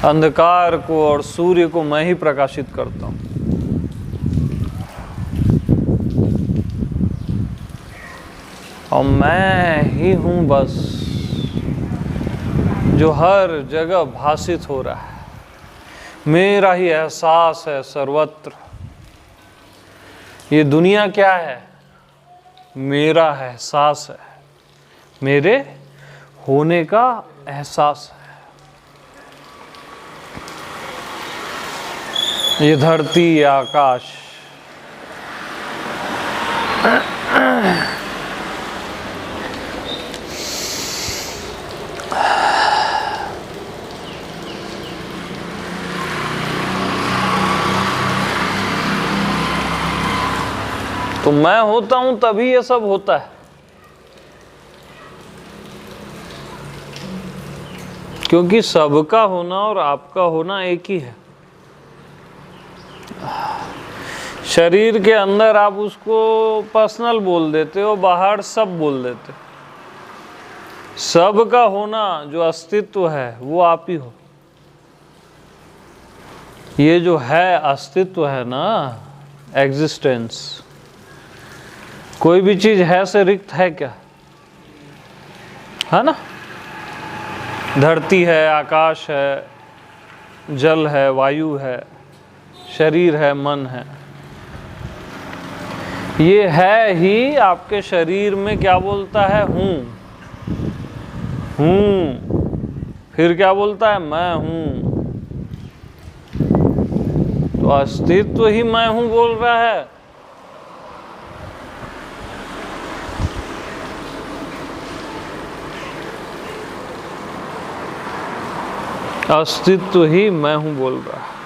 अंधकार को और सूर्य को मैं ही प्रकाशित करता हूं। और मैं ही हूं बस जो हर जगह भासित हो रहा है। मेरा ही एहसास है सर्वत्र। ये दुनिया क्या है? मेरा एहसास है, मेरे होने का एहसास है। ये धरती, ये आकाश, तो मैं होता हूं तभी ये सब होता है। क्योंकि सबका होना और आपका होना एक ही है। शरीर के अंदर आप उसको पर्सनल बोल देते हो, बाहर सब बोल देते हो। सबका होना जो अस्तित्व है वो आप ही हो। ये जो है अस्तित्व है ना, एग्जिस्टेंस, कोई भी चीज है से रिक्त है क्या? है ना? धरती है, आकाश है, जल है, वायु है, शरीर है, मन है। ये है ही आपके शरीर में क्या बोलता है? हूं। फिर क्या बोलता है? मैं हूं। तो अस्तित्व ही मैं हूं बोल रहा है। अस्तित्व ही मैं हूं बोल रहा है।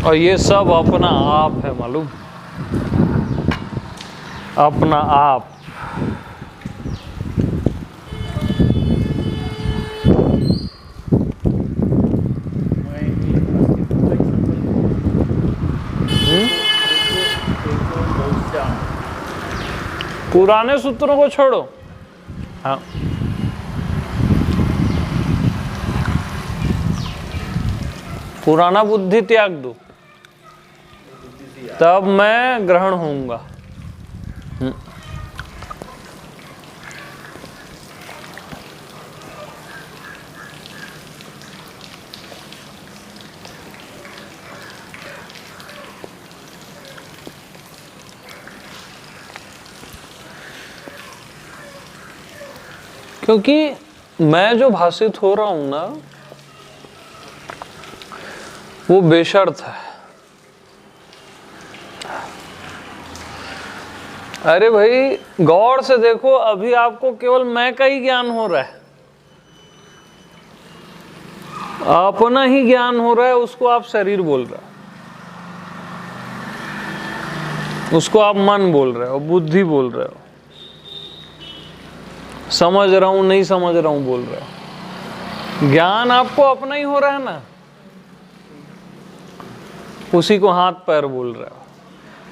और ये सब अपना आप है, मालूम? अपना आप। पुराने सूत्रों को छोड़ो। हाँ, पुराना बुद्धि त्याग दो, तब मैं ग्रहण होऊंगा। क्योंकि मैं जो भाषित हो रहा हूं ना, वो बेशर्त है। अरे भाई, गौर से देखो, अभी आपको केवल मैं का ही ज्ञान हो रहा है, अपना ही ज्ञान हो रहा है। उसको आप शरीर बोल रहे हो, उसको आप मन बोल रहे हो, बुद्धि बोल रहे हो, समझ रहा हूं नहीं समझ रहा हूं बोल रहे हो। ज्ञान आपको अपना ही हो रहा है ना, उसी को हाथ पैर बोल रहे हो।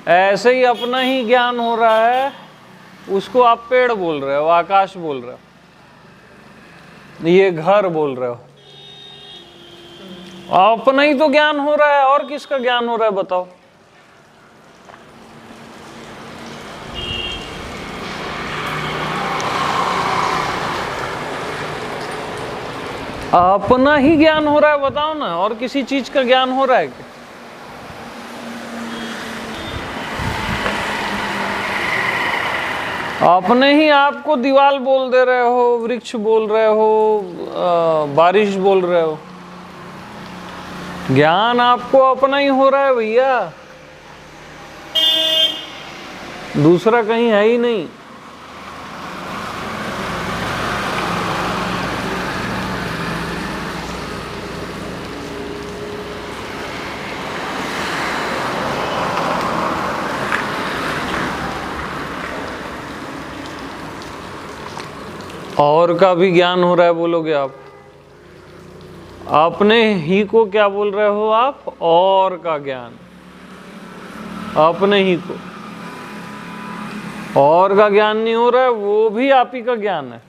ऐसे ही अपना ही ज्ञान हो रहा है, उसको आप पेड़ बोल रहे हो, आकाश बोल रहे हो, ये घर बोल रहे हो। अपना ही तो ज्ञान हो रहा है, और किसका ज्ञान हो रहा है बताओ? अपना ही ज्ञान हो रहा है, बताओ ना, और किसी चीज का ज्ञान हो रहा है क्या? अपने ही आपको दीवार बोल दे रहे हो, वृक्ष बोल रहे हो, बारिश बोल रहे हो। ज्ञान आपको अपना ही हो रहा है भैया, दूसरा कहीं है ही नहीं। और का भी ज्ञान हो रहा है बोलोगे आप? अपने ही को क्या बोल रहे हो आप? और का ज्ञान। अपने ही को और का ज्ञान नहीं हो रहा है, वो भी आप ही का ज्ञान है।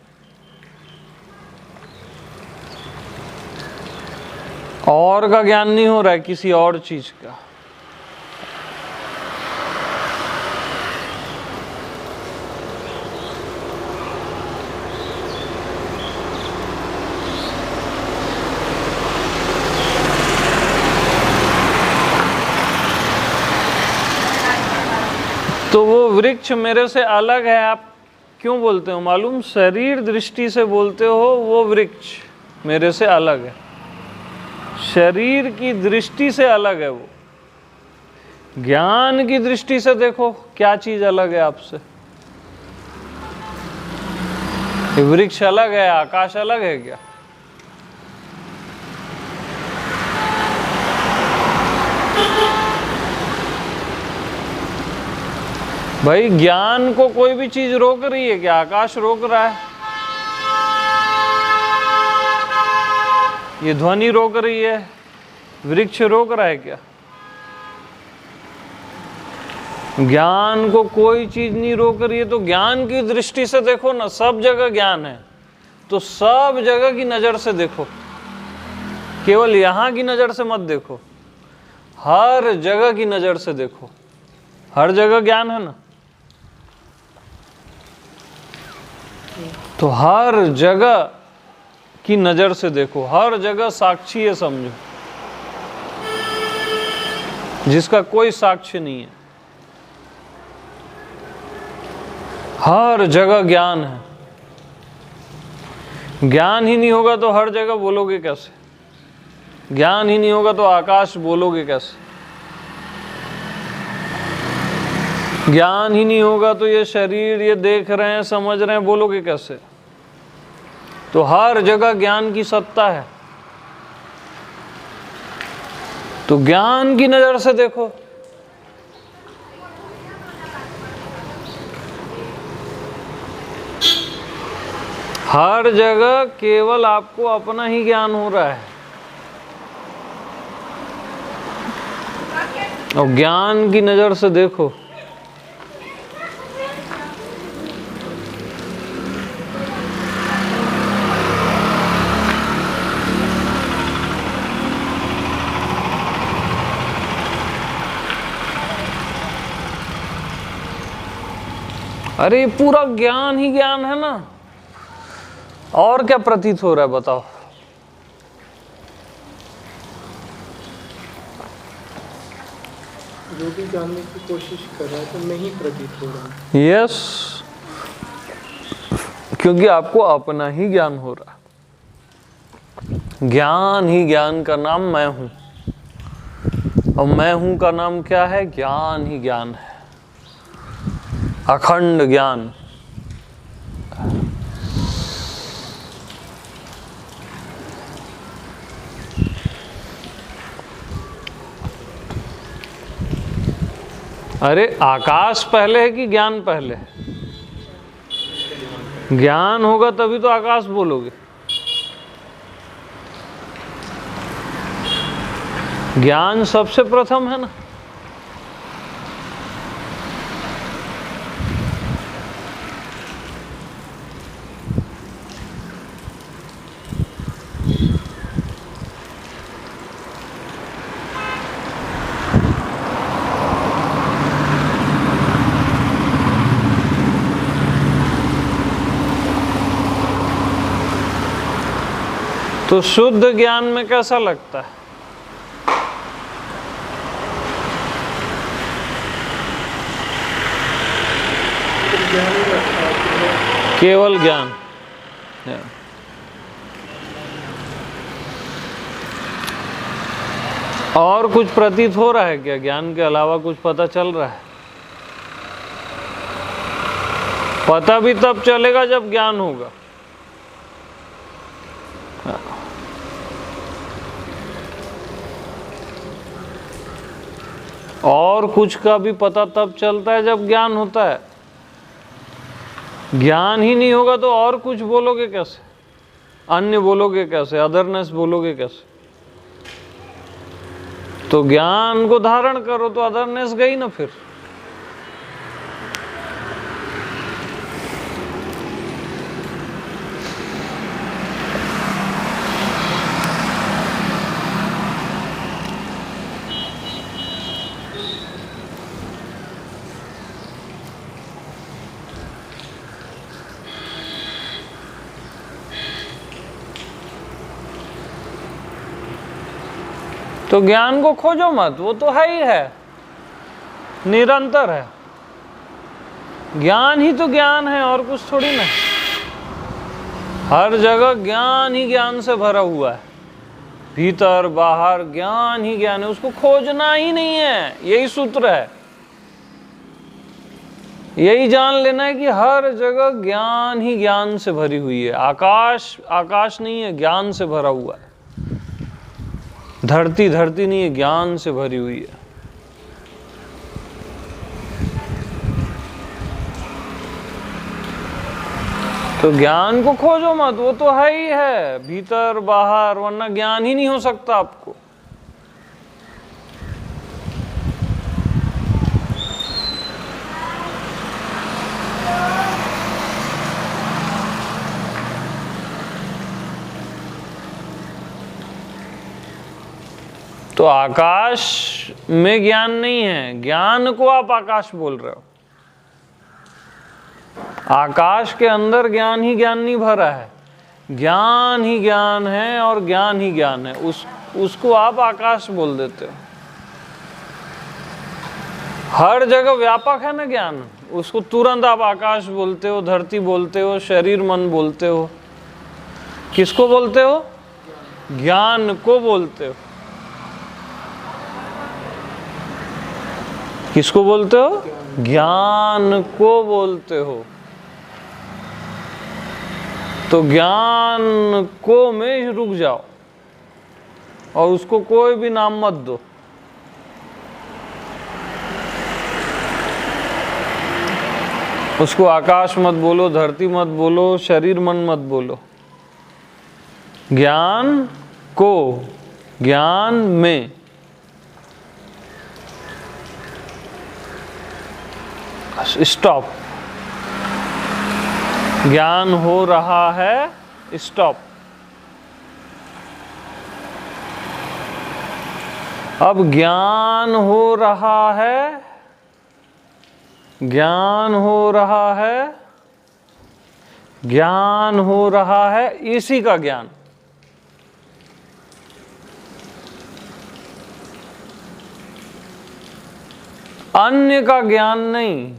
और का ज्ञान नहीं हो रहा है किसी और चीज का। तो वो वृक्ष मेरे से अलग है, आप क्यों बोलते हो मालूम? शरीर दृष्टि से बोलते हो वो वृक्ष मेरे से अलग है, शरीर की दृष्टि से अलग है वो। ज्ञान की दृष्टि से देखो क्या चीज अलग है आपसे। वृक्ष अलग है, आकाश अलग है क्या? भाई ज्ञान को कोई भी चीज रोक रही है क्या? आकाश रोक रहा है, ये ध्वनि रोक रही है, वृक्ष रोक रहा है क्या? ज्ञान को कोई चीज नहीं रोक रही है। तो ज्ञान की दृष्टि से देखो ना, सब जगह ज्ञान है, तो सब जगह की नजर से देखो, केवल यहां की नजर से मत देखो, हर जगह की नजर से देखो। हर जगह ज्ञान है ना, तो हर जगह की नजर से देखो, हर जगह साक्षी है समझो, जिसका कोई साक्ष्य नहीं है। हर जगह ज्ञान है। ज्ञान ही नहीं होगा तो हर जगह बोलोगे कैसे? ज्ञान ही नहीं होगा तो आकाश बोलोगे कैसे? ज्ञान ही नहीं होगा तो ये शरीर, ये देख रहे हैं, समझ रहे हैं, बोलोगे कैसे? तो हर जगह ज्ञान की सत्ता है। तो ज्ञान की नजर से देखो। हर जगह केवल आपको अपना ही ज्ञान हो रहा है, और ज्ञान की नजर से देखो। अरे पूरा ज्ञान ही ज्ञान है ना, और क्या प्रतीत हो रहा है बताओ? जो भी जानने की कोशिश कर रहा है तो नहीं प्रतीत हो रहा है। यस, क्योंकि आपको अपना ही ज्ञान हो रहा है। ज्ञान ही ज्ञान का नाम मैं हूं, और मैं हूं का नाम क्या है? ज्ञान ही ज्ञान है, अखंड ज्ञान। अरे आकाश पहले है कि ज्ञान पहले है? ज्ञान होगा तभी तो आकाश बोलोगे। ज्ञान सबसे प्रथम है ना। तो शुद्ध ज्ञान में कैसा लगता है? केवल ज्ञान। और कुछ प्रतीत हो रहा है क्या? ज्ञान के अलावा कुछ पता चल रहा है? पता भी तब चलेगा जब ज्ञान होगा। और कुछ का भी पता तब चलता है जब ज्ञान होता है। ज्ञान ही नहीं होगा तो और कुछ बोलोगे कैसे? अन्य बोलोगे कैसे, अदरनेस बोलोगे कैसे? तो ज्ञान को धारण करो तो अदरनेस गई ना फिर। तो ज्ञान को खोजो मत, वो तो है ही है, निरंतर है। ज्ञान ही तो ज्ञान है और कुछ थोड़ी ना। हर जगह ज्ञान ही ज्ञान से भरा हुआ है, भीतर बाहर ज्ञान ही ज्ञान है, उसको खोजना ही नहीं है। यही सूत्र है, यही जान लेना है कि हर जगह ज्ञान ही ज्ञान से भरी हुई है। आकाश आकाश नहीं है, ज्ञान से भरा हुआ है। धरती धरती नहीं है, ज्ञान से भरी हुई है। तो ज्ञान को खोजो मत, वो तो है ही है, भीतर बाहर, वरना ज्ञान ही नहीं हो सकता आपको। तो आकाश में ज्ञान नहीं है, ज्ञान को आप आकाश बोल रहे हो। आकाश के अंदर ज्ञान ही ज्ञान नहीं भरा है, ज्ञान ही ज्ञान है और ज्ञान ही ज्ञान है, उसको आप आकाश बोल देते हो। हर जगह व्यापक है ना ज्ञान, उसको तुरंत आप आकाश बोलते हो, धरती बोलते हो, शरीर मन बोलते हो। किसको बोलते हो? ज्ञान को बोलते हो। किसको बोलते हो? ज्ञान को बोलते हो। तो ज्ञान को में रुक जाओ और उसको कोई भी नाम मत दो। उसको आकाश मत बोलो, धरती मत बोलो, शरीर मन मत बोलो। ज्ञान को, ज्ञान में। स्टॉप। ज्ञान हो रहा है, स्टॉप। अब ज्ञान हो रहा है, ज्ञान हो रहा है, ज्ञान हो रहा है, इसी का ज्ञान। अन्य का ज्ञान नहीं।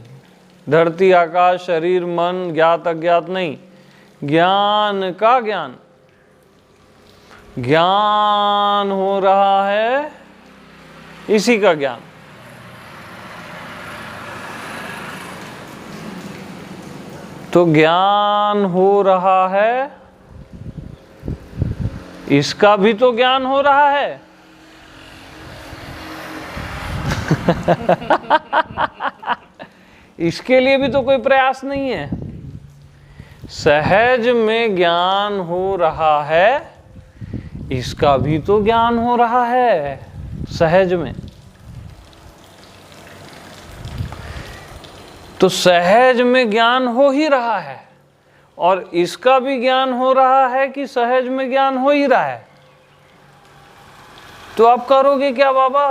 धरती आकाश शरीर मन ज्ञात अज्ञात नहीं, ज्ञान का ज्ञान। ज्ञान हो रहा है, इसी का ज्ञान। तो ज्ञान हो रहा है, इसका भी तो ज्ञान हो रहा है। इसके लिए भी तो कोई प्रयास नहीं है। सहज में ज्ञान हो रहा है, इसका भी तो ज्ञान हो रहा है सहज में। तो सहज में ज्ञान हो ही रहा है और इसका भी ज्ञान हो रहा है कि सहज में ज्ञान हो ही रहा है। तो आप करोगे क्या बाबा?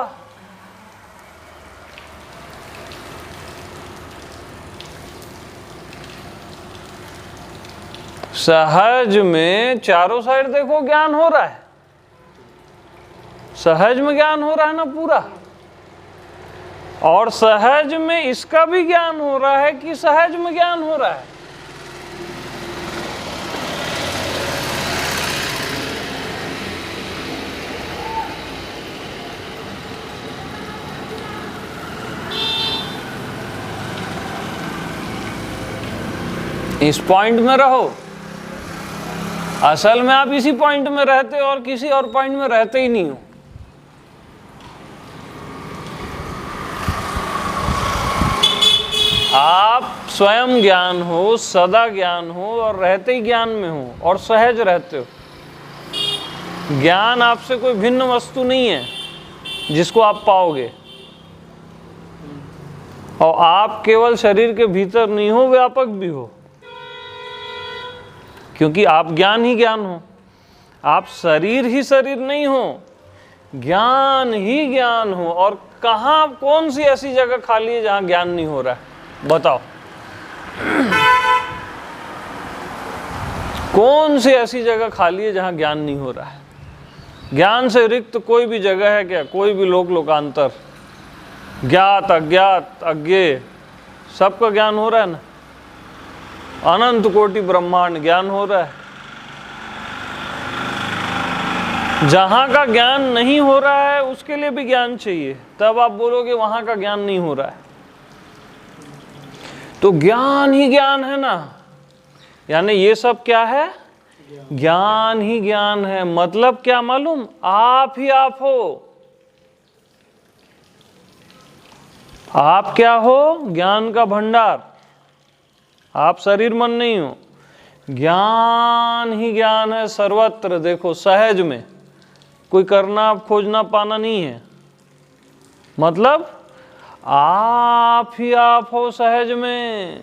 सहज में चारों साइड देखो ज्ञान हो रहा है, सहज में ज्ञान हो रहा है ना पूरा। और सहज में इसका भी ज्ञान हो रहा है कि सहज में ज्ञान हो रहा है। इस पॉइंट में रहो। असल में आप इसी पॉइंट में रहते हो और किसी और पॉइंट में रहते ही नहीं हो। आप स्वयं ज्ञान हो, सदा ज्ञान हो और रहते ही ज्ञान में हो और सहज रहते हो। ज्ञान आपसे कोई भिन्न वस्तु नहीं है जिसको आप पाओगे। और आप केवल शरीर के भीतर नहीं हो, व्यापक भी हो, क्योंकि आप ज्ञान ही ज्ञान हो। आप शरीर ही शरीर नहीं हो, ज्ञान ही ज्ञान हो। और कहाँ, कौन सी ऐसी जगह खाली है जहां ज्ञान नहीं हो रहा है? बताओ, कौन सी ऐसी जगह खाली है जहां ज्ञान नहीं हो रहा है? ज्ञान से रिक्त कोई भी जगह है क्या? कोई भी लोक लोकांतर, ज्ञात अज्ञात अज्ञेय, सबका ज्ञान हो रहा है ना? अनंत कोटि ब्रह्मांड ज्ञान हो रहा है। जहां का ज्ञान नहीं हो रहा है उसके लिए भी ज्ञान चाहिए, तब आप बोलोगे वहां का ज्ञान नहीं हो रहा है। तो ज्ञान ही ज्ञान है ना, यानी ये सब क्या है? ज्ञान ही ज्ञान है। मतलब क्या मालूम? आप ही आप हो। आप क्या हो? ज्ञान का भंडार। आप शरीर मन नहीं हो, ज्ञान ही ज्ञान है सर्वत्र। देखो, सहज में, कोई करना खोजना पाना नहीं है। मतलब आप ही आप हो सहज में,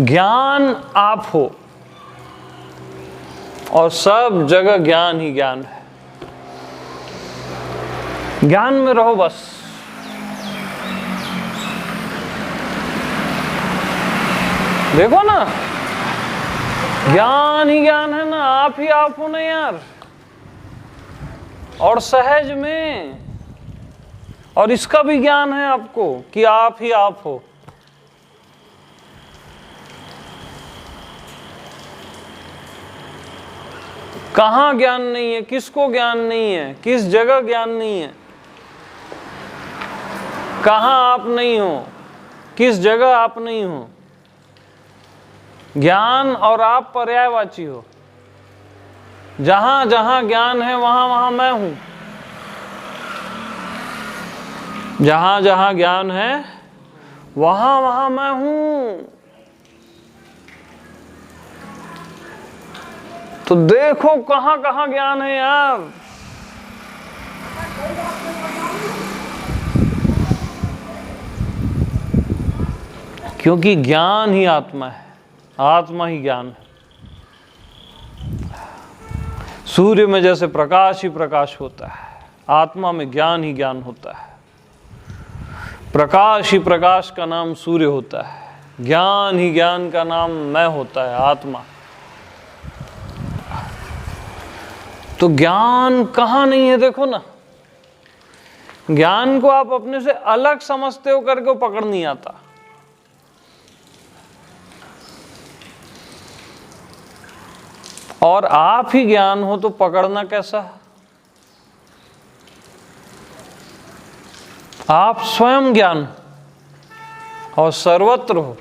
ज्ञान आप हो और सब जगह ज्ञान ही ज्ञान है। ज्ञान में रहो बस। देखो ना, ज्ञान ही ज्ञान है ना, आप ही आप हो ना यार, और सहज में। और इसका भी ज्ञान है आपको कि आप ही आप हो। कहां ज्ञान नहीं है? किसको ज्ञान नहीं है? किस जगह ज्ञान नहीं है? कहां आप नहीं हो? किस जगह आप नहीं हो? ज्ञान और आप पर्यायवाची हो। जहां जहां ज्ञान है वहां वहां मैं हूं। जहां जहां ज्ञान है वहां वहां मैं हूं। तो देखो कहां कहां ज्ञान है यार। क्योंकि ज्ञान ही आत्मा है, आत्मा ही ज्ञान है। सूर्य में जैसे प्रकाश ही प्रकाश होता है, आत्मा में ज्ञान ही ज्ञान होता है। प्रकाश ही प्रकाश का नाम सूर्य होता है, ज्ञान ही ज्ञान का नाम मैं होता है, आत्मा। तो ज्ञान कहाँ नहीं है? देखो ना, ज्ञान को आप अपने से अलग समझते हो करके पकड़ नहीं आता। और आप ही ज्ञान हो तो पकड़ना कैसा? आप स्वयं ज्ञान और सर्वत्र हो।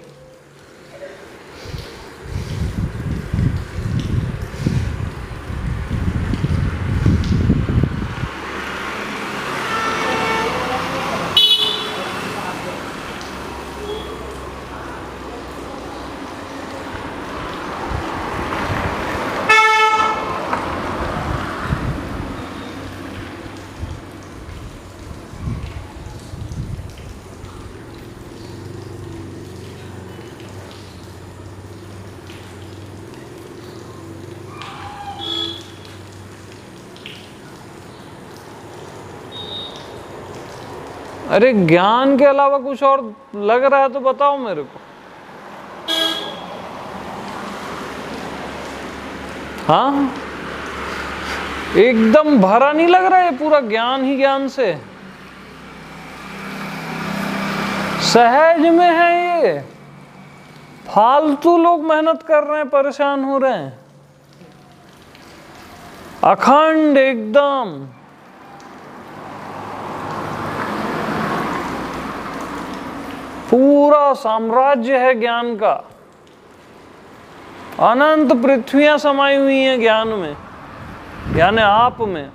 अरे ज्ञान के अलावा कुछ और लग रहा है तो बताओ मेरे को। हाँ, एकदम भरा नहीं लग रहा है पूरा ज्ञान ही ज्ञान से? सहज में है ये। फालतू लोग मेहनत कर रहे हैं, परेशान हो रहे हैं। अखंड एकदम पूरा साम्राज्य है ज्ञान का। अनंत पृथ्वियां समाई हुई हैं ज्ञान में, यानी आप में।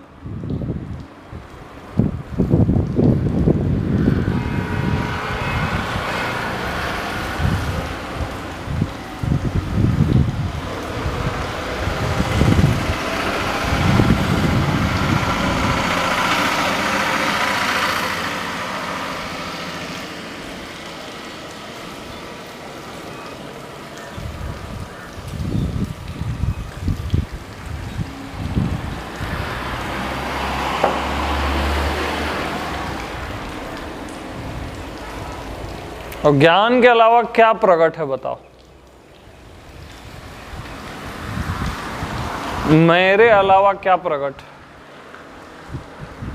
और ज्ञान के अलावा क्या प्रकट है बताओ? मेरे अलावा क्या प्रकट है?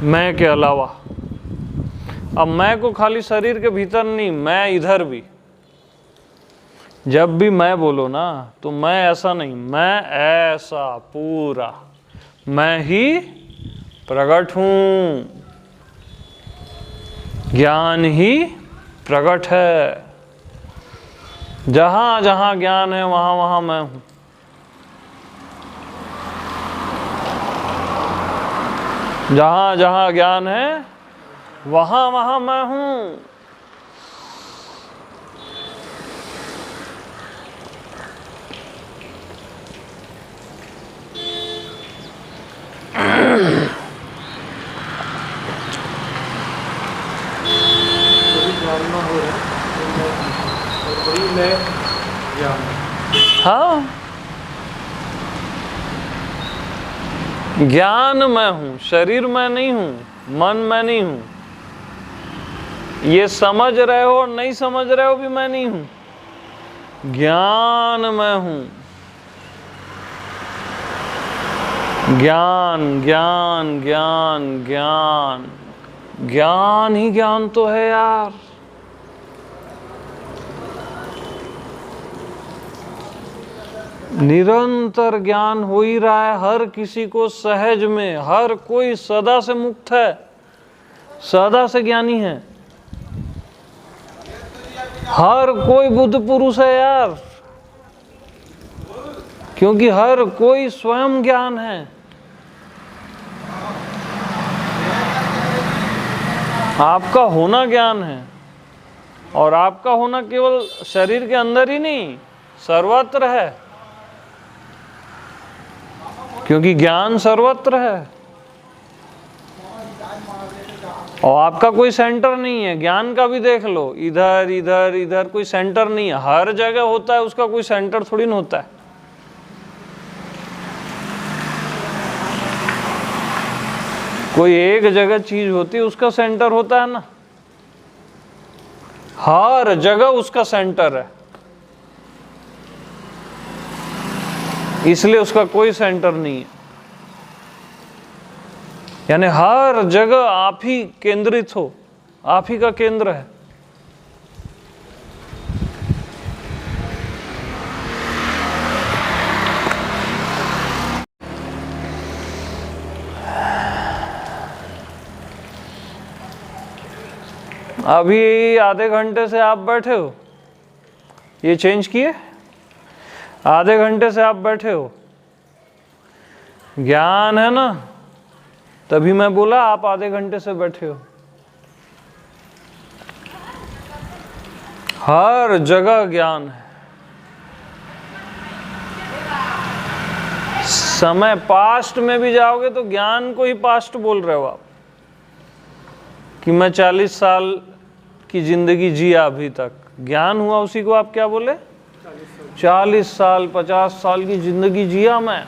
मैं के अलावा। अब मैं को खाली शरीर के भीतर नहीं, मैं इधर भी। जब भी मैं बोलो ना तो मैं ऐसा नहीं, मैं ऐसा पूरा मैं ही प्रकट हूं। ज्ञान ही प्रकट है। जहां जहां ज्ञान है वहां वहां मैं हूं। जहां जहां ज्ञान है वहां वहां मैं हूं। भावना हो रहा है और वही मैं ज्ञान। हाँ, ज्ञान मैं हूं, शरीर मैं नहीं हूं, मन मैं नहीं हूं। ये समझ रहे हो और नहीं समझ रहे हो भी मैं नहीं हूं। ज्ञान मैं हूं। ज्ञान ज्ञान ज्ञान ज्ञान ज्ञान ही ज्ञान तो है यार। निरंतर ज्ञान हो ही रहा है हर किसी को सहज में। हर कोई सदा से मुक्त है, सदा से ज्ञानी है। हर कोई बुद्ध पुरुष है यार, क्योंकि हर कोई स्वयं ज्ञान है। आपका होना ज्ञान है, और आपका होना केवल शरीर के अंदर ही नहीं, सर्वत्र है, क्योंकि ज्ञान सर्वत्र है। और आपका कोई सेंटर नहीं है। ज्ञान का भी देख लो, इधर इधर इधर कोई सेंटर नहीं है। हर जगह होता है, उसका कोई सेंटर थोड़ी ना होता है। कोई एक जगह चीज होती है, उसका सेंटर होता है ना। हर जगह उसका सेंटर है, इसलिए उसका कोई सेंटर नहीं है। यानी हर जगह आप ही केंद्रित हो, आप ही का केंद्र है। अभी आधे घंटे से आप बैठे हो, ये चेंज किए? आधे घंटे से आप बैठे हो, ज्ञान है ना, तभी मैं बोला आप आधे घंटे से बैठे हो। हर जगह ज्ञान है। समय पास्ट में भी जाओगे तो ज्ञान को ही पास्ट बोल रहे हो आप, कि मैं 40 साल की जिंदगी जिया अभी तक, ज्ञान हुआ उसी को आप क्या बोले? 40 साल 50 साल की जिंदगी जिया मैं।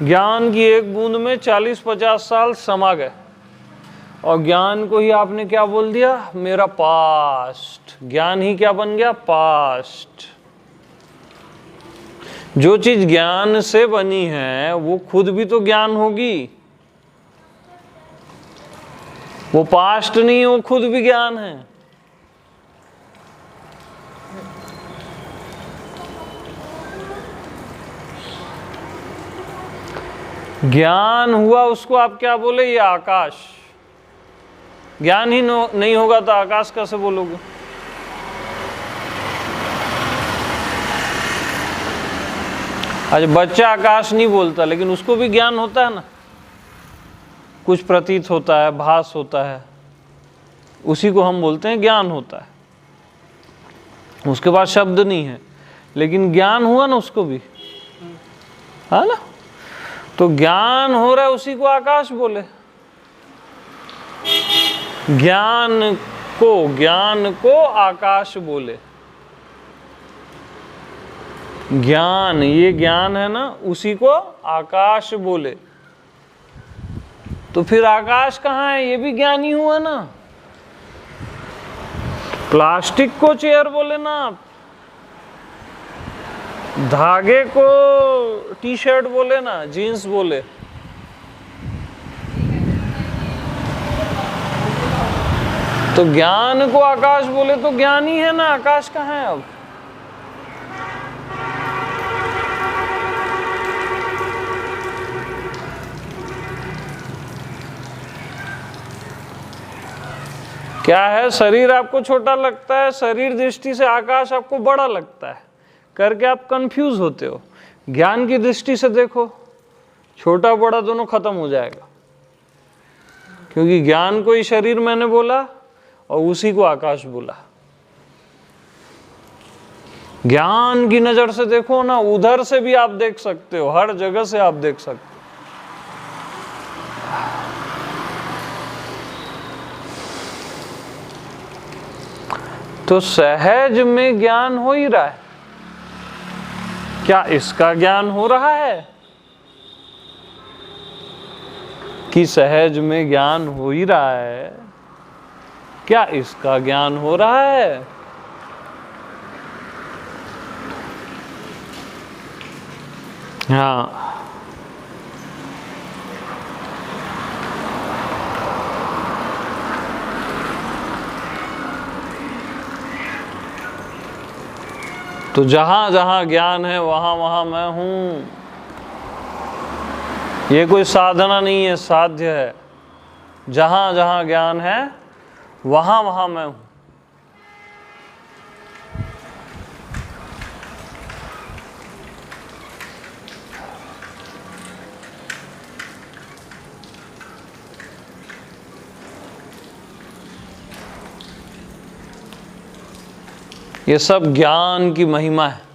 ज्ञान की एक बूंद में 40-50 साल समा गए, और ज्ञान को ही आपने क्या बोल दिया? मेरा पास्ट। ज्ञान ही क्या बन गया? पास्ट। जो चीज ज्ञान से बनी है वो खुद भी तो ज्ञान होगी। वो पास्ट नहीं, वो खुद भी ज्ञान है। ज्ञान हुआ उसको आप क्या बोले? ये आकाश। ज्ञान ही नहीं होगा तो आकाश कैसे बोलोगे? आज बच्चा आकाश नहीं बोलता, लेकिन उसको भी ज्ञान होता है ना। कुछ प्रतीत होता है, भास होता है, उसी को हम बोलते हैं ज्ञान होता है। उसके बाद शब्द नहीं है, लेकिन ज्ञान हुआ ना उसको भी, है ना। तो ज्ञान हो रहा है उसी को आकाश बोले। ज्ञान को आकाश बोले। ज्ञान, ये ज्ञान है ना, उसी को आकाश बोले। तो फिर आकाश कहाँ है? ये भी ज्ञान ही हुआ ना। प्लास्टिक को चेयर बोले ना आप, धागे को टी शर्ट बोले ना, जीन्स बोले। तो ज्ञान को आकाश बोले तो ज्ञान ही है ना, आकाश कहाँ है अब? क्या है, शरीर आपको छोटा लगता है, शरीर दृष्टि से आकाश आपको बड़ा लगता है, करके आप कंफ्यूज होते हो। ज्ञान की दृष्टि से देखो, छोटा बड़ा दोनों खत्म हो जाएगा, क्योंकि ज्ञान को ही शरीर मैंने बोला और उसी को आकाश बोला। ज्ञान की नजर से देखो ना, उधर से भी आप देख सकते हो, हर जगह से आप देख सकते हो। तो सहज में ज्ञान हो ही रहा है। क्या इसका ज्ञान हो रहा है कि सहज में ज्ञान हो ही रहा है? क्या इसका ज्ञान हो रहा है? हाँ, तो जहां जहां ज्ञान है वहां वहां मैं हूं। ये कोई साधना नहीं है, साध्य है। जहां जहां ज्ञान है वहां वहां मैं हूं। ये सब ज्ञान की महिमा है।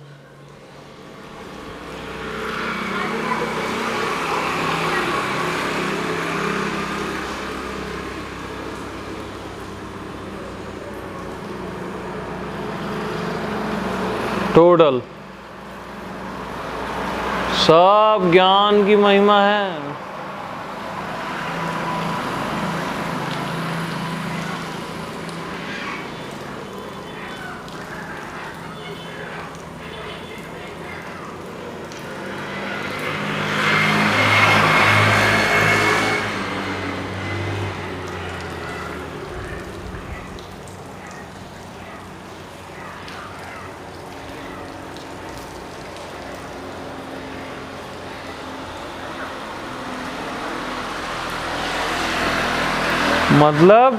टोटल सब ज्ञान की महिमा है। मतलब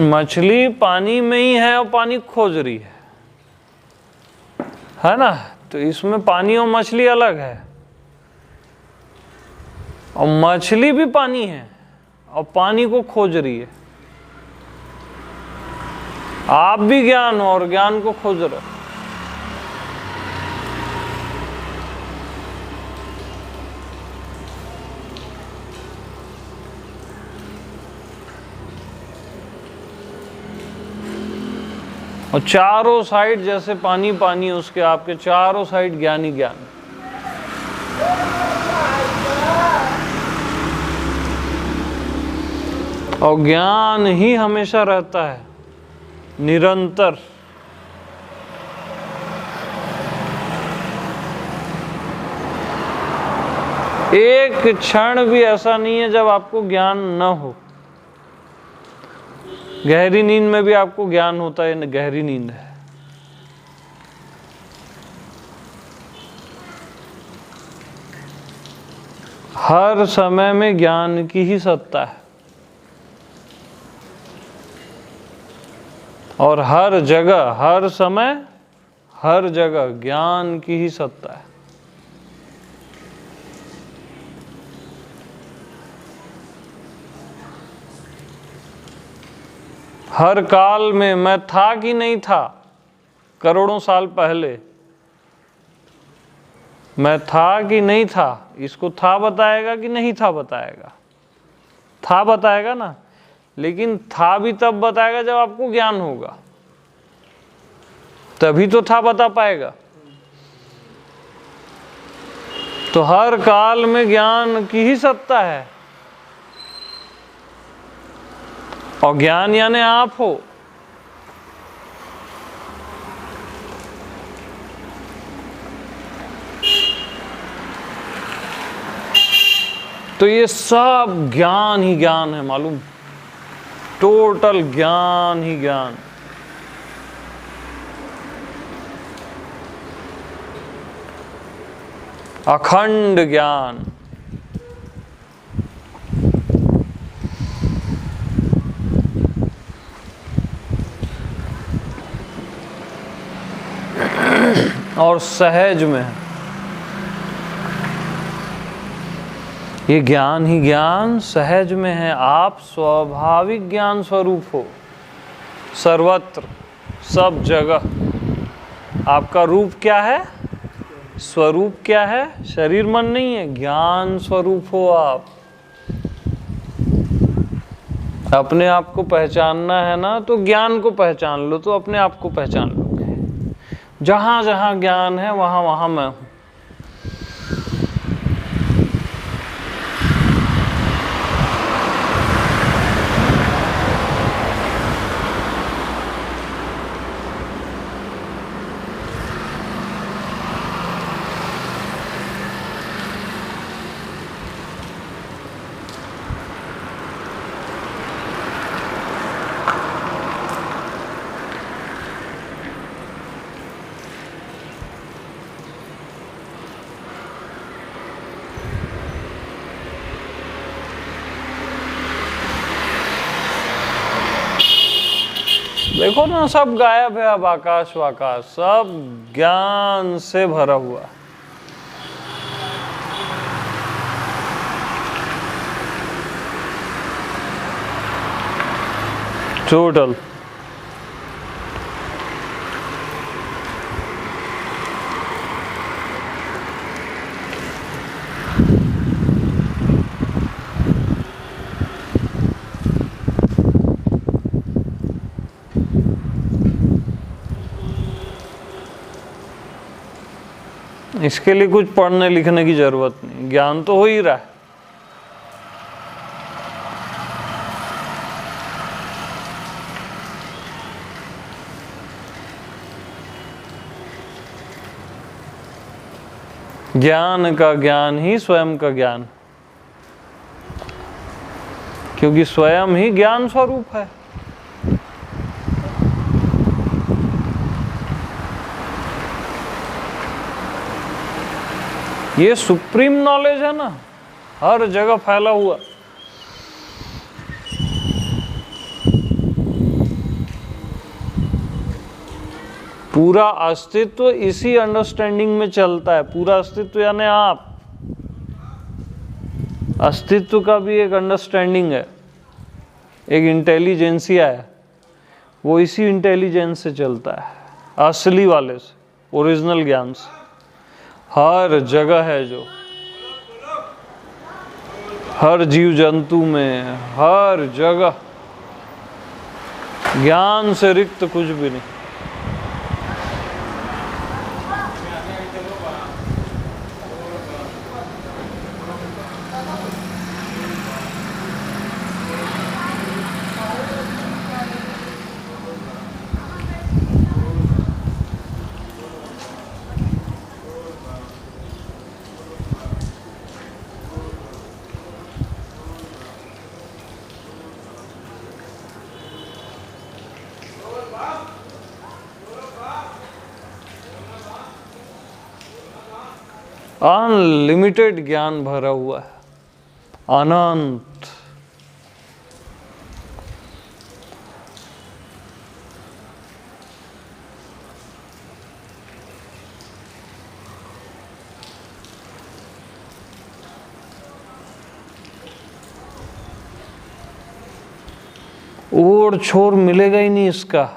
मछली पानी में ही है और पानी खोज रही है ना? तो इसमें पानी और मछली अलग है, और मछली भी पानी है और पानी को खोज रही है। आप भी ज्ञान हो और ज्ञान को खोज रहे हो। और चारों साइड जैसे पानी पानी, उसके आपके चारों साइड ज्ञान ही ज्ञान। और ज्ञान ही हमेशा रहता है, निरंतर। एक क्षण भी ऐसा नहीं है जब आपको ज्ञान न हो। गहरी नींद में भी आपको ज्ञान होता है, गहरी नींद है। हर समय में ज्ञान की ही सत्ता है, और हर जगह, हर समय, हर जगह ज्ञान की ही सत्ता है। हर काल में मैं था कि नहीं था, करोड़ों साल पहले मैं था कि नहीं था, इसको था बताएगा कि नहीं था बताएगा? था बताएगा ना, लेकिन था भी तब बताएगा जब आपको ज्ञान होगा, तभी तो था बता पाएगा। तो हर काल में ज्ञान की ही सत्ता है। और ज्ञान यानी आप हो। तो ये सब ज्ञान ही ज्ञान है, मालूम, टोटल ज्ञान ही ज्ञान। अखंड ज्ञान। और सहज में है। ये ज्ञान ही ज्ञान सहज में है। आप स्वाभाविक ज्ञान स्वरूप हो, सर्वत्र, सब जगह। आपका रूप क्या है? स्वरूप क्या है? शरीर मन नहीं है, ज्ञान स्वरूप हो आप। अपने आप को पहचानना है ना, तो ज्ञान को पहचान लो, तो अपने आप को पहचान लोगे। जहां जहां ज्ञान है वहां वहां मैं हूं। देखो ना, सब गायब है अब, आकाश वाकाश सब ज्ञान से भरा हुआ। टोटल। इसके लिए कुछ पढ़ने लिखने की जरूरत नहीं, ज्ञान तो हो ही रहा है। ज्ञान का ज्ञान ही स्वयं का ज्ञान, क्योंकि स्वयं ही ज्ञान स्वरूप है। ये सुप्रीम नॉलेज है ना, हर जगह फैला हुआ। पूरा अस्तित्व इसी अंडरस्टैंडिंग में चलता है। पूरा अस्तित्व यानी आप। अस्तित्व का भी एक अंडरस्टैंडिंग है, एक इंटेलिजेंसिया है, वो इसी इंटेलिजेंस से चलता है, असली वाले से, ओरिजिनल ज्ञान से। हर जगह है जो, हर जीव जंतु में, हर जगह ज्ञान से रिक्त कुछ भी नहीं। अनलिमिटेड ज्ञान भरा हुआ है, अनंत। ओर छोर मिलेगा ही नहीं इसका।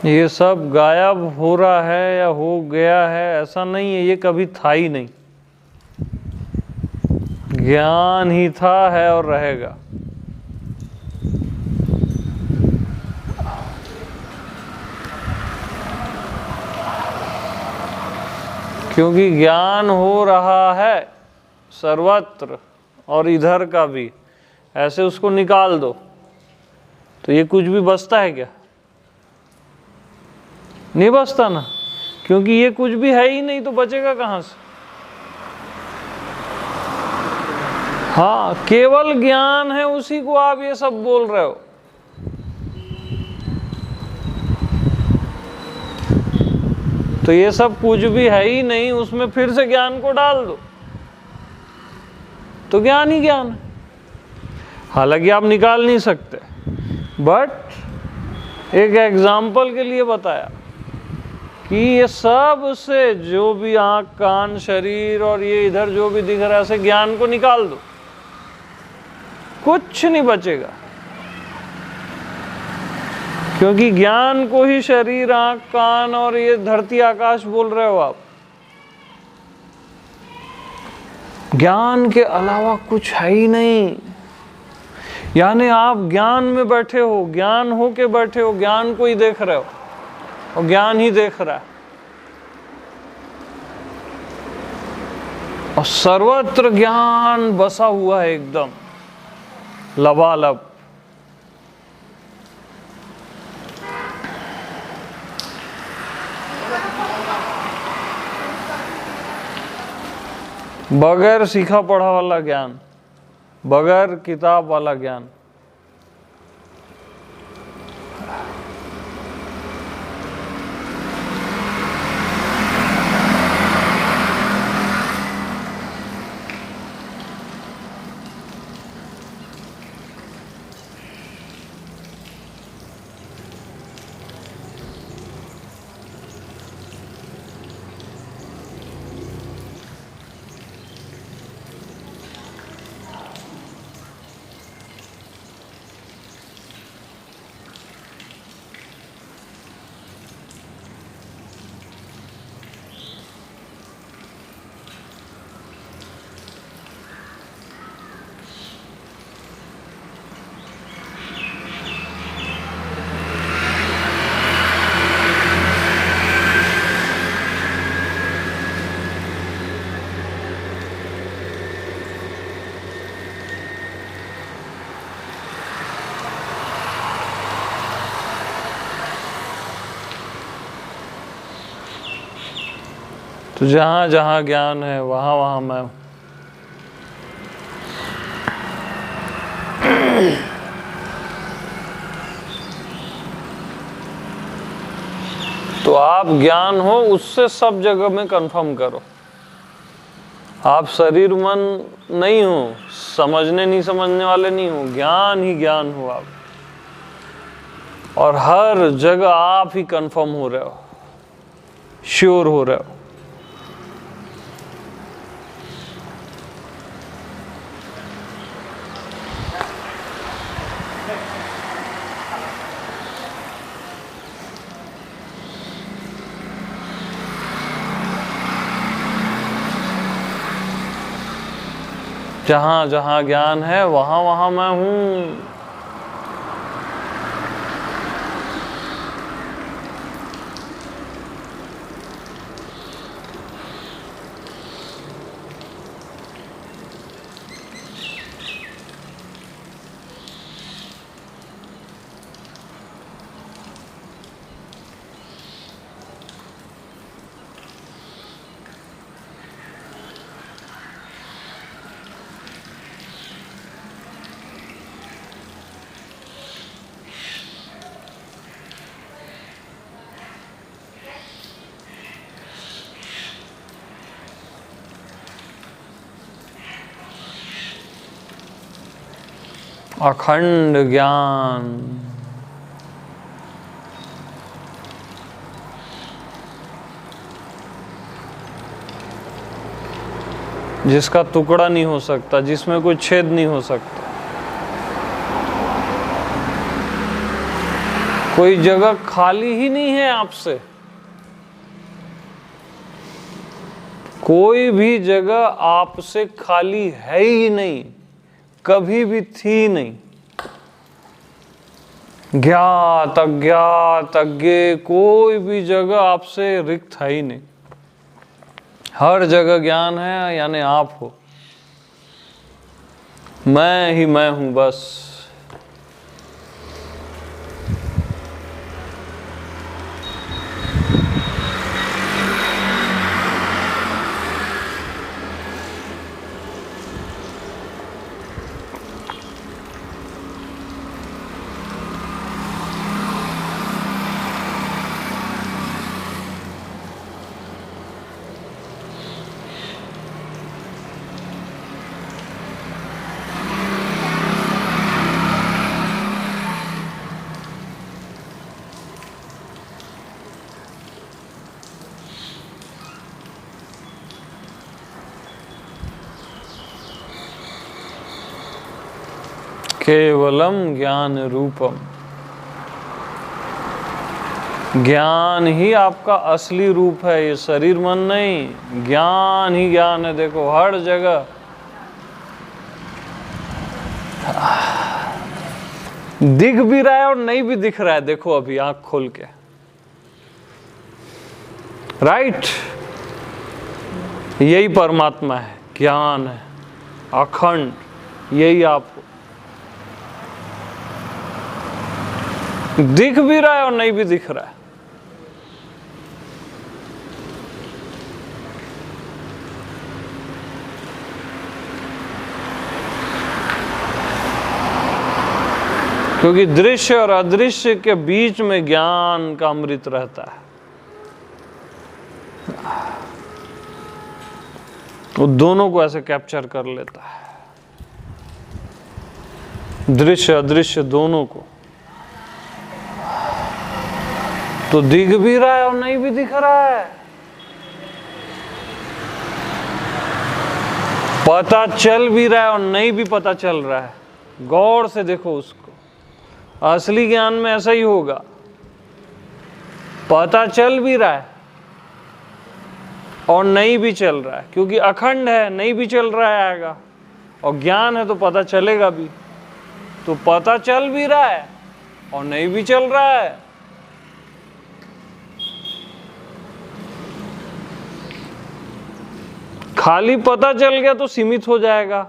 ये सब गायब हो रहा है या हो गया है ऐसा नहीं है, ये कभी था ही नहीं। ज्ञान ही था, है और रहेगा। क्योंकि ज्ञान हो रहा है सर्वत्र और इधर का भी, ऐसे उसको निकाल दो तो ये कुछ भी बचता है क्या? नहीं बचता ना, क्योंकि ये कुछ भी है ही नहीं तो बचेगा कहाँ से? हाँ, केवल ज्ञान है, उसी को आप ये सब बोल रहे हो। तो ये सब कुछ भी है ही नहीं, उसमें फिर से ज्ञान को डाल दो तो ज्ञान ही ज्ञान है। हालांकि आप निकाल नहीं सकते, बट एक एग्जाम्पल के लिए बताया कि ये सब से जो भी आंख कान शरीर और ये इधर जो भी दिख रहा है, ऐसे ज्ञान को निकाल दो, कुछ नहीं बचेगा। क्योंकि ज्ञान को ही शरीर आंख कान और ये धरती आकाश बोल रहे हो आप। ज्ञान के अलावा कुछ है ही नहीं। यानी आप ज्ञान में बैठे हो, ज्ञान हो के बैठे हो, ज्ञान को ही देख रहे हो और ज्ञान ही देख रहा है। और सर्वत्र ज्ञान बसा हुआ है एकदम लबालब। बगैर सीखा पढ़ा वाला ज्ञान, बगैर किताब वाला ज्ञान। तो जहां जहां ज्ञान है वहां वहां मैं हूं। तो आप ज्ञान हो उससे सब जगह में कंफर्म करो। आप शरीर मन नहीं हो, समझने नहीं समझने वाले नहीं हो, ज्ञान ही ज्ञान हो आप। और हर जगह आप ही कंफर्म हो रहे हो, श्योर हो रहे हो। जहां जहां ज्ञान है वहां वहां मैं हूं। अखंड ज्ञान, जिसका टुकड़ा नहीं हो सकता, जिसमें कोई छेद नहीं हो सकता। कोई जगह खाली ही नहीं है आपसे, कोई भी जगह आपसे खाली है ही नहीं, कभी भी थी नहीं। ज्ञात अज्ञात अज्ञेय कोई भी जगह आपसे रिक्त है ही नहीं, हर जगह ज्ञान है, यानी आप हो। मैं ही मैं हूं बस। केवलम ज्ञान रूपम, ज्ञान ही आपका असली रूप है, ये शरीर मन नहीं, ज्ञान ही ज्ञान है। देखो हर जगह दिख भी रहा है और नहीं भी दिख रहा है। देखो अभी आंख खोल के, राइट, यही परमात्मा है, ज्ञान है अखंड, यही आप हो। दिख भी रहा है और नहीं भी दिख रहा है। क्योंकि दृश्य और अदृश्य के बीच में ज्ञान का अमृत रहता है, वो दोनों को ऐसे कैप्चर कर लेता है, दृश्य अदृश्य दोनों को। तो दिख भी रहा है और नहीं भी दिख रहा है, पता चल भी रहा है और नहीं भी पता चल रहा है। गौर से देखो उसको, असली ज्ञान में ऐसा ही होगा, पता चल भी रहा है और नहीं भी चल रहा है, क्योंकि अखंड है, नहीं भी चल रहा है आएगा, और ज्ञान है तो पता चलेगा भी। तो पता चल भी रहा है और नहीं भी चल रहा है। खाली पता चल गया तो सीमित हो जाएगा,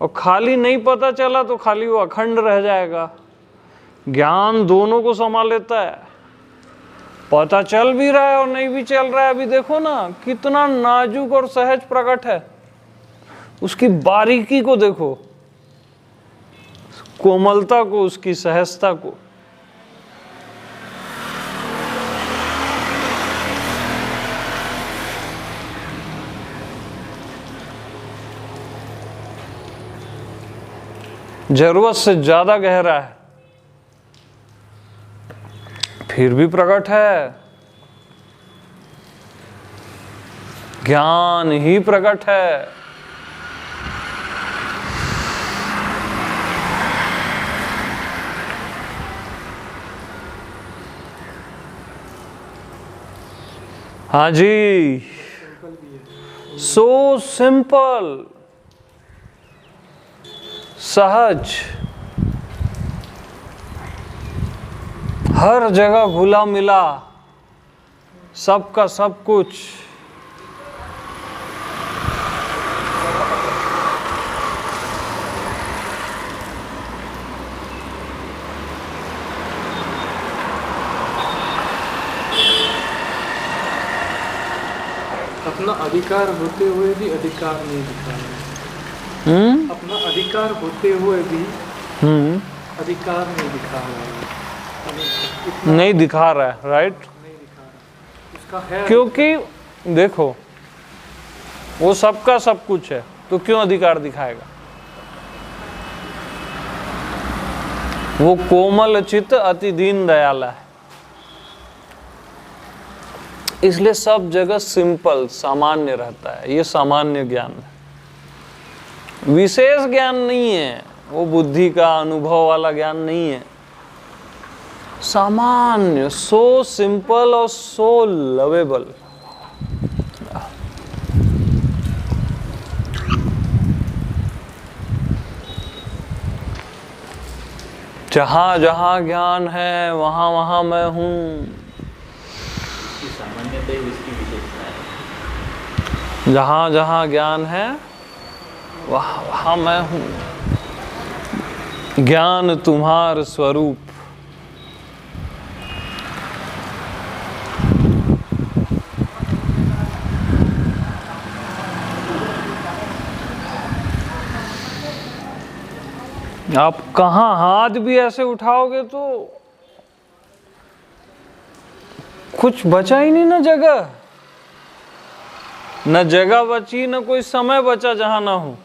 और खाली नहीं पता चला तो खाली वो अखंड रह जाएगा। ज्ञान दोनों को संभाल लेता है, पता चल भी रहा है और नहीं भी चल रहा है। अभी देखो ना कितना नाजुक और सहज प्रकट है, उसकी बारीकी को देखो, कोमलता को, उसकी सहजता को। जरूरत से ज्यादा गहरा है, फिर भी प्रकट है, ज्ञान ही प्रकट है। हाँ जी, सो सिंपल, सहज, हर जगह घुला मिला, सबका सब कुछ। अपना अधिकार होते हुए भी अधिकार नहीं दिखा रहा है। अपना अधिकार होते हुए भी अधिकार नहीं दिखा रहा है। नहीं दिखा रहा है, राइट, नहीं दिखा रहा उसका है, क्योंकि देखो वो सबका सब कुछ है, तो क्यों अधिकार दिखाएगा? वो कोमल चित्त अति दीन दयाला है, इसलिए सब जगह सिंपल सामान्य रहता है। ये सामान्य ज्ञान है, विशेष ज्ञान नहीं है, वो बुद्धि का अनुभव वाला ज्ञान नहीं है, सामान्य, सो सिंपल और सो लवेबल। जहां जहां ज्ञान है वहां वहां मैं हूं। सामान्यतः इसकी विशेषता है। जहां जहां ज्ञान है वहां वहां मैं हूं। ज्ञान तुम्हार स्वरूप। आप कहां हाथ भी ऐसे उठाओगे तो कुछ बचा ही नहीं, ना जगह, न जगह बची, न कोई समय बचा जहां ना हो,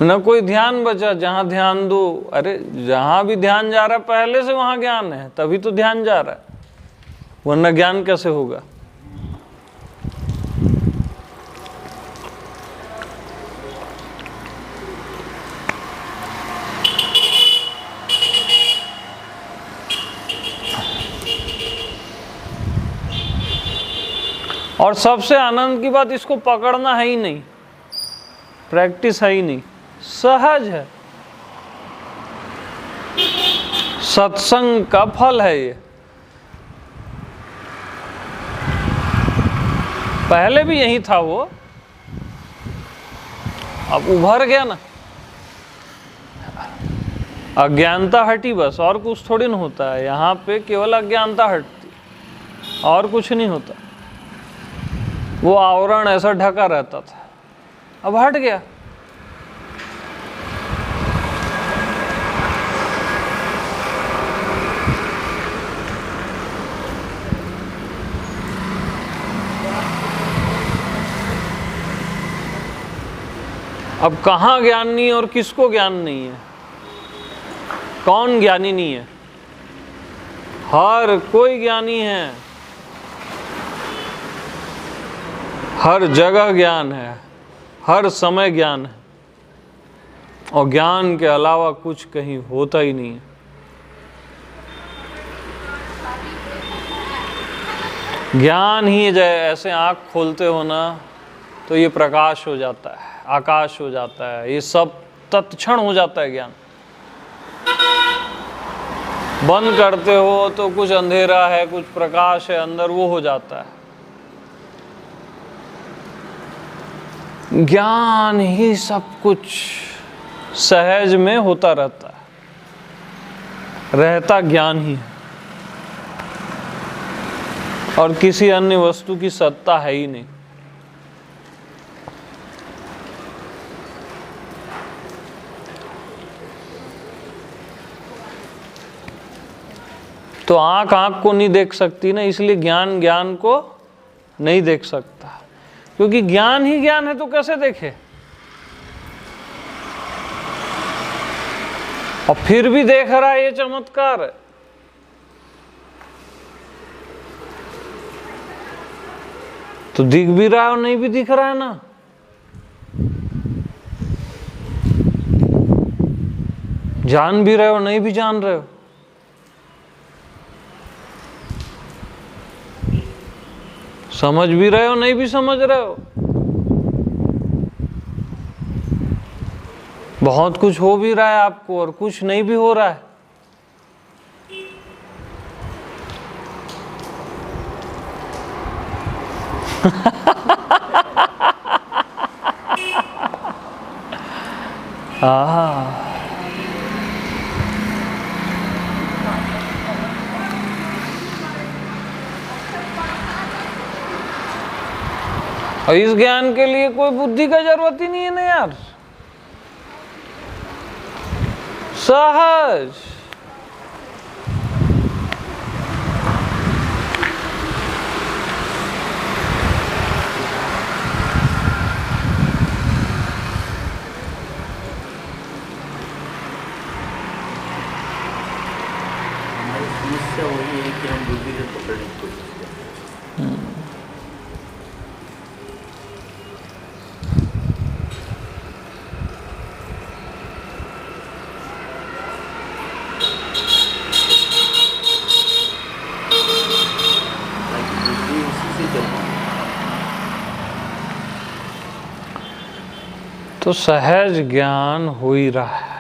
न कोई ध्यान बचा जहां ध्यान दो। अरे जहां भी ध्यान जा रहा है पहले से वहां ज्ञान है, तभी तो ध्यान जा रहा है, वरना ज्ञान कैसे होगा। और सबसे आनंद की बात, इसको पकड़ना है ही नहीं, प्रैक्टिस है ही नहीं, सहज है। सत्संग का फल है ये। पहले भी यही था वो, अब उभर गया ना। अज्ञानता हटी बस, और कुछ थोड़ी ना होता है यहाँ पे, केवल अज्ञानता हटती, और कुछ नहीं होता। वो आवरण ऐसा ढका रहता था, अब हट गया। अब कहाँ ज्ञान नहीं और किसको ज्ञान नहीं है, कौन ज्ञानी नहीं है? हर कोई ज्ञानी है, हर जगह ज्ञान है, हर समय ज्ञान है, और ज्ञान के अलावा कुछ कहीं होता ही नहीं है। ज्ञान ही ऐसे आँख खोलते हो ना तो ये प्रकाश हो जाता है, आकाश हो जाता है, ये सब तत्क्षण हो जाता है ज्ञान। बंद करते हो तो कुछ अंधेरा है, कुछ प्रकाश है अंदर, वो हो जाता है। ज्ञान ही सब कुछ सहज में होता रहता है, रहता ज्ञान ही है, और किसी अन्य वस्तु की सत्ता है ही नहीं। तो आंख आंख को नहीं देख सकती ना, इसलिए ज्ञान ज्ञान को नहीं देख सकता, क्योंकि ज्ञान ही ज्ञान है तो कैसे देखे। और फिर भी देख रहा है, ये चमत्कार है। तो दिख भी रहा है और नहीं भी दिख रहा है ना। जान भी रहे हो नहीं भी जान रहे हो। समझ भी रहे हो नहीं भी समझ रहे हो। बहुत कुछ हो भी रहा है आपको और कुछ नहीं भी हो रहा है। और इस ज्ञान के लिए कोई बुद्धि का जरूरत ही नहीं है ना यार, सहज। हमारी समस्या वही है कि हम बुद्धि से पकड़ने की कोशिश करते हैं। तो सहज ज्ञान हो ही रहा है।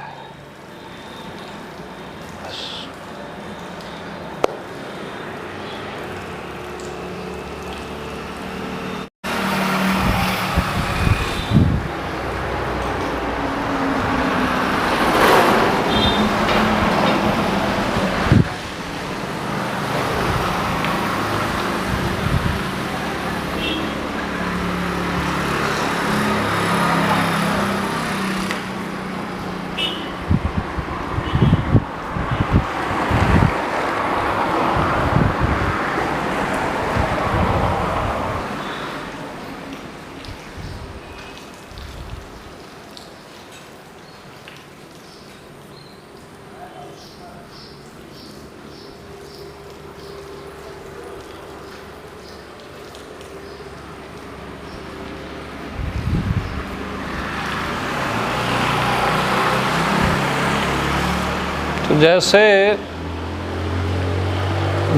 तो जैसे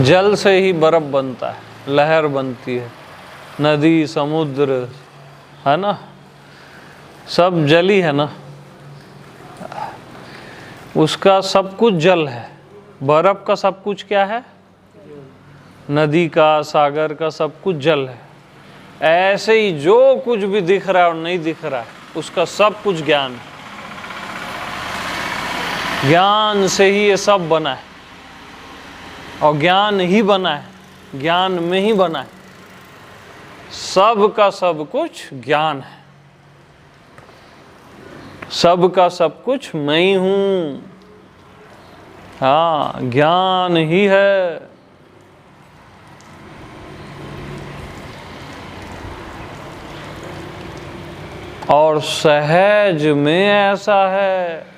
जल से ही बर्फ बनता है, लहर बनती है, नदी समुद्र है ना, सब जल ही है ना, उसका सब कुछ जल है। बर्फ का सब कुछ क्या है? नदी का, सागर का सब कुछ जल है। ऐसे ही जो कुछ भी दिख रहा है और नहीं दिख रहा है, उसका सब कुछ ज्ञान है। ज्ञान से ही ये सब बना है और ज्ञान ही बना है, ज्ञान में ही बना है। सब का सब कुछ ज्ञान है, सब का सब कुछ मैं ही हूं। हाँ, ज्ञान ही है। और सहज में ऐसा है।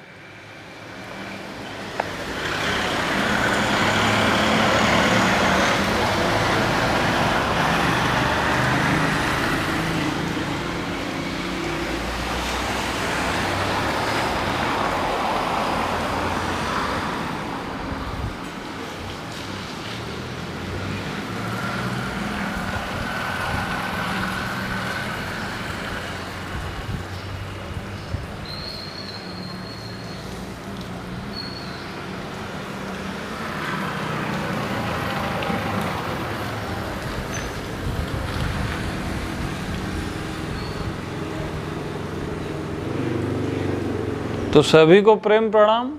तो सभी को प्रेम प्रणाम।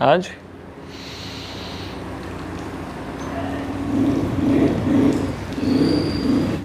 आज